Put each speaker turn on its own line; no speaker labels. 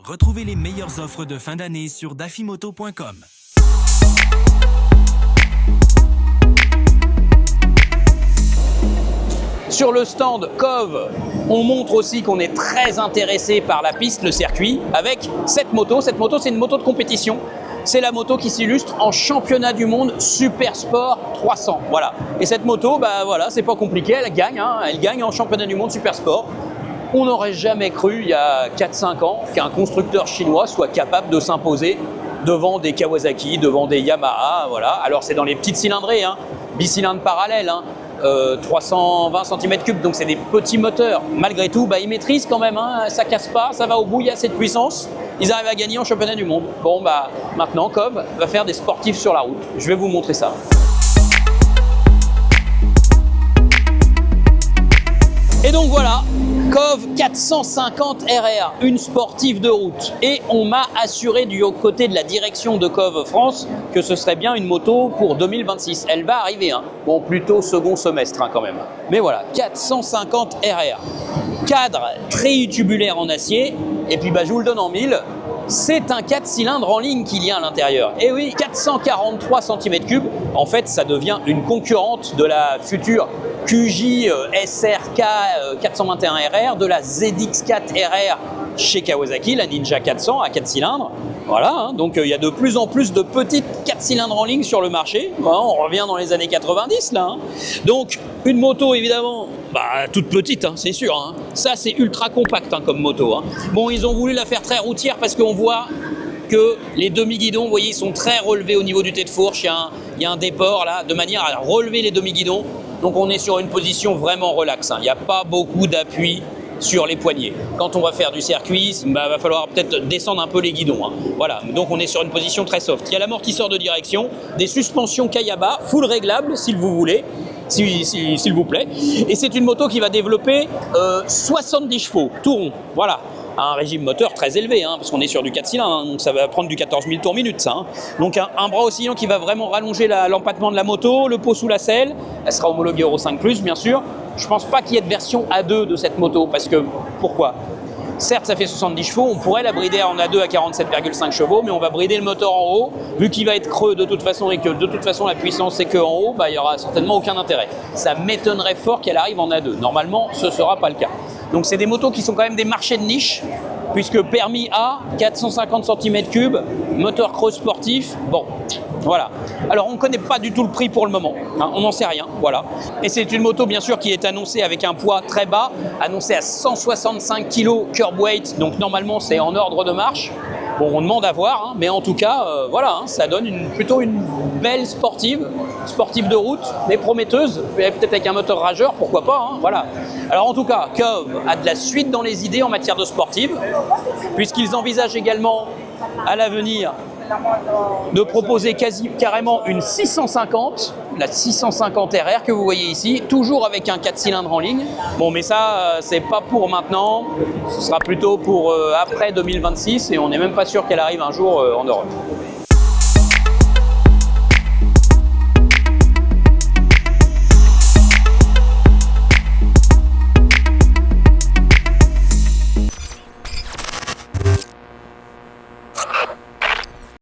Retrouvez les meilleures offres de fin d'année sur dafimoto.com.
Sur le stand COV, on montre aussi qu'on est très intéressé par la piste, le circuit, avec cette moto. Cette moto, c'est une moto de compétition. C'est la moto qui s'illustre en championnat du monde Super Sport 300. Voilà. Et cette moto, bah voilà, c'est pas compliqué, elle gagne. Elle gagne en championnat du monde Super Sport. On n'aurait jamais cru, il y a 4-5 ans, qu'un constructeur chinois soit capable de s'imposer devant des Kawasaki, devant des Yamaha. Voilà. Alors, c'est dans les petites cylindrées, bicylindres parallèles. 320 cm3, donc c'est des petits moteurs. Malgré tout, ils maîtrisent quand même, ça casse pas, ça va au bout, il y a cette puissance. Ils arrivent à gagner en championnat du monde. Bon, maintenant, COV va faire des sportifs sur la route. Je vais vous montrer ça. Et donc voilà, COV 450 RR, une sportive de route. Et on m'a assuré du côté de la direction de COV France que ce serait bien une moto pour 2026. Elle va arriver, bon, plutôt second semestre quand même. Mais voilà, 450 RR. Cadre trétubulaire en acier, et puis je vous le donne en mille. C'est un 4 cylindres en ligne qu'il y a à l'intérieur. Et oui, 443 cm3. En fait, ça devient une concurrente de la future QJ SRK 421 RR, de la ZX4 RR chez Kawasaki, la Ninja 400 à 4 cylindres. Voilà, donc il y a de plus en plus de petites 4 cylindres en ligne sur le marché. On revient dans les années 90 là. Donc une moto évidemment, toute petite, c'est sûr. Ça c'est ultra compact comme moto. Bon, ils ont voulu la faire très routière parce qu'on voit que les demi-guidons, vous voyez, ils sont très relevés au niveau du tête de fourche. Il y a un déport là, de manière à relever les demi-guidons. Donc on est sur une position vraiment relaxe. Il n'y a pas beaucoup d'appui sur les poignets. Quand on va faire du circuit, va falloir peut-être descendre un peu les guidons. Voilà, donc on est sur une position très soft. Il y a l'amortisseur de direction, des suspensions Kayaba, full réglable si vous voulez, s'il vous plaît. Et c'est une moto qui va développer 70 chevaux, tout rond. Voilà. Un régime moteur très élevé, parce qu'on est sur du 4 cylindres, donc ça va prendre du 14 000 tours minute, ça. Donc un bras oscillant qui va vraiment rallonger l'empattement de la moto, le pot sous la selle, elle sera homologuée Euro 5+, bien sûr. Je pense pas qu'il y ait de version A2 de cette moto, parce que, pourquoi ? Certes, ça fait 70 chevaux, on pourrait la brider en A2 à 47,5 chevaux, mais on va brider le moteur en haut, vu qu'il va être creux de toute façon et que de toute façon la puissance c'est qu'en haut, il n'y aura certainement aucun intérêt. Ça m'étonnerait fort qu'elle arrive en A2. Normalement, ce ne sera pas le cas. Donc c'est des motos qui sont quand même des marchés de niche, puisque permis A, 450 cm3, moteur creux sportif, bon, voilà. Alors on ne connaît pas du tout le prix pour le moment, on n'en sait rien, voilà. Et c'est une moto bien sûr qui est annoncée avec un poids très bas, annoncée à 165 kg curb weight, donc normalement c'est en ordre de marche. Bon, on demande à voir, mais en tout cas, voilà, ça donne plutôt une belle sportive de route, mais prometteuse, peut-être avec un moteur rageur, pourquoi pas, voilà. Alors en tout cas, COV a de la suite dans les idées en matière de sportive, puisqu'ils envisagent également à l'avenir de proposer carrément une 650, la 650 RR que vous voyez ici, toujours avec un 4 cylindres en ligne. Bon, mais ça, c'est pas pour maintenant, ce sera plutôt pour après 2026 et on n'est même pas sûr qu'elle arrive un jour en Europe.